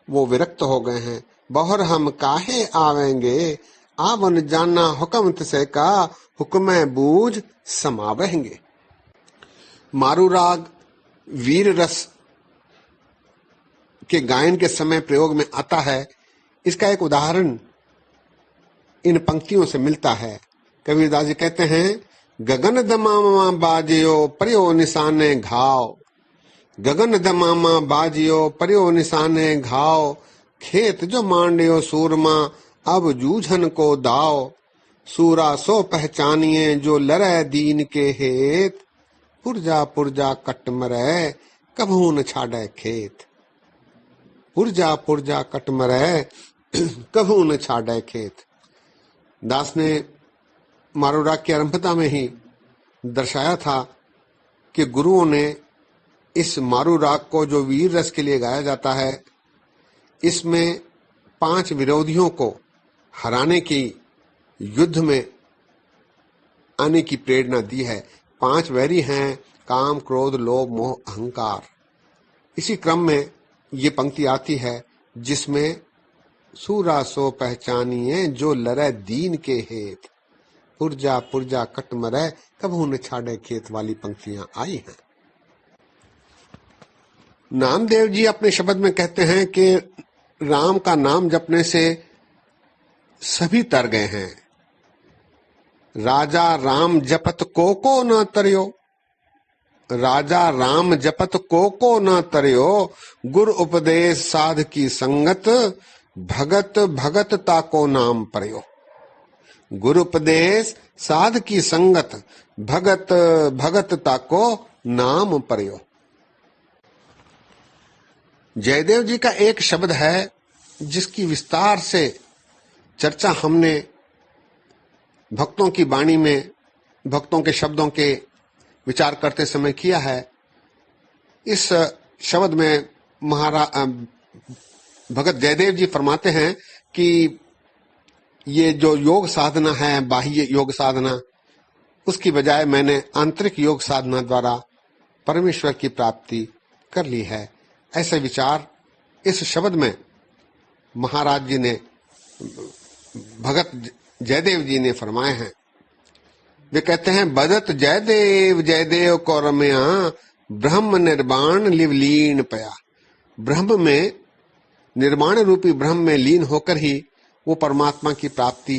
वो विरक्त हो गए हैं। बहुर हम काहे आवेंगे, आवन जाना हुक्म तिसे का, हुक्म बूझ समावेंगे। मारू राग वीर रस के गायन के समय प्रयोग में आता है। इसका एक उदाहरण इन पंक्तियों से मिलता है। कबीरदास जी कहते हैं गगन दमामा बाजियो पर्यो निशाने घाव, गगन दमामा बाजियो पर्यो निशाने घाव, खेत जो मांडियो सूरमा अब जूझन को दाव, सूरा सो पहचानिए जो लड़े दीन के हेत, पुरजा पुरजा कट मरे कभू न छाड़े खेत, पुरजा पुरजा कट मरे कभू न छाड़े खेत। दास ने मारू राग की आरंभता में ही दर्शाया था कि गुरुओं ने इस मारू राग को, जो वीर रस के लिए गाया जाता है, इसमें 5 विरोधियों को हराने की, युद्ध में आने की प्रेरणा दी है। 5 वैरी हैं, काम क्रोध लोभ मोह अहंकार। इसी क्रम में ये पंक्ति आती है जिसमें सूरा सो पहचानिए जो लड़े दीन के हेत, पुरजा पुरजा कट मरे कभू न छाड़े खेत वाली पंक्तियां आई हैं। नामदेव जी अपने शब्द में कहते हैं कि राम का नाम जपने से सभी तर गए हैं। राजा राम जपत को न तरियो, राजा राम जपत को न तरियो, गुर उपदेश साध की संगत, भगत भगत ताको नाम परयो। गुरु उपदेश साध की संगत, भगत भगत ताको नाम परयो। जयदेव जी का एक शब्द है जिसकी विस्तार से चर्चा हमने भक्तों की वाणी में, भक्तों के शब्दों के विचार करते समय किया है। इस शब्द में भगत जयदेव जी फरमाते हैं कि ये जो योग साधना है, बाह्य योग साधना, उसकी बजाय मैंने आंतरिक योग साधना द्वारा परमेश्वर की प्राप्ति कर ली है। ऐसे विचार इस शब्द में महाराज जी ने, भगत जयदेव जी ने फरमाए हैं। वे कहते हैं बदत जयदेव जयदेव को रमया, ब्रह्म निर्वाण लिवलीन पया। ब्रह्म में, निर्माण रूपी ब्रह्म में लीन होकर ही वो परमात्मा की प्राप्ति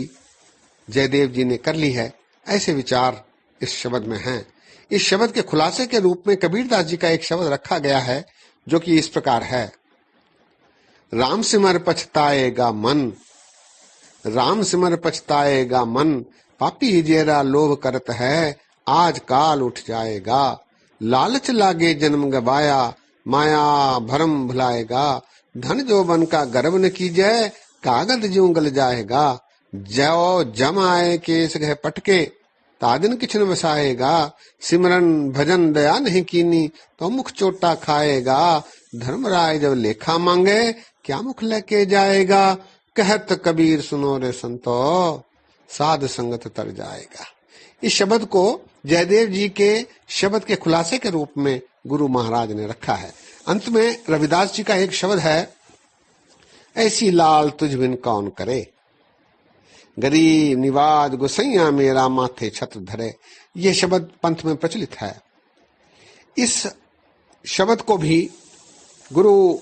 जयदेव जी ने कर ली है। ऐसे विचार इस शब्द में हैं। इस शब्द के खुलासे के रूप में कबीरदास जी का एक शब्द रखा गया है जो कि इस प्रकार है, राम सिमर पछताएगा मन, राम सिमर पछताएगा मन, पापी जेरा लोभ करत है, आज काल उठ जाएगा, लालच लागे जन्म गवाया, माया भरम भुलाएगा, धन जो बन का गर्व न कीजै, कागज ज्यों गल जाएगा, जो जम आए केस गह पटके, तादिन किछन वसाएगा, सिमरन भजन दया नहीं कीनी, तो मुख चोटा खाएगा, धर्मराय जब लेखा मांगे, क्या मुख लेके जाएगा, कहत कबीर सुनो रे संतो, साध संगत तर जाएगा। इस शब्द को जयदेव जी के शब्द के खुलासे के रूप में गुरु महाराज ने रखा है। अंत में रविदास जी का एक शब्द है, ऐसी लाल तुझ बिन कौन करे, गरीब निवाज गोसैया मेरा माथे छत्र धरे। यह शब्द पंथ में प्रचलित है। इस शब्द को भी गुरु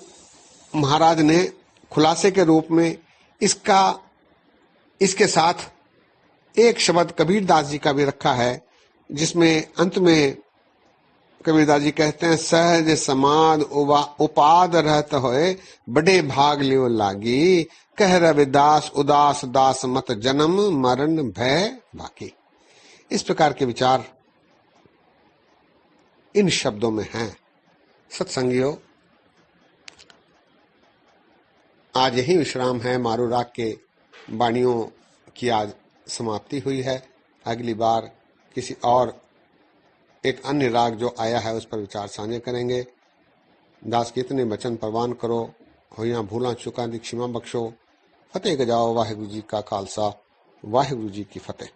महाराज ने खुलासे के रूप में इसके साथ एक शब्द कबीरदास जी का भी रखा है, जिसमें अंत में कबीरदास जी कहते हैं, सहज समाद उपाद रहत होए, बड़े भाग लियो लागी, कह रविदास उदास दास मत जन्म मरण भय बाकी। इस प्रकार के विचार इन शब्दों में हैं। सत्संगियों, आज यही विश्राम है। मारू राग के वाणियों की आज समाप्ति हुई है। अगली बार किसी और एक अन्य राग जो आया है उस पर विचार साझा करेंगे। दास के इतने वचन प्रवान करो, होइयां भूलां चुकां दी क्षमा बख्शो। फतेह गजाओ। वाहिगुरु जी का खालसा, वाहिगुरु जी की फतेह।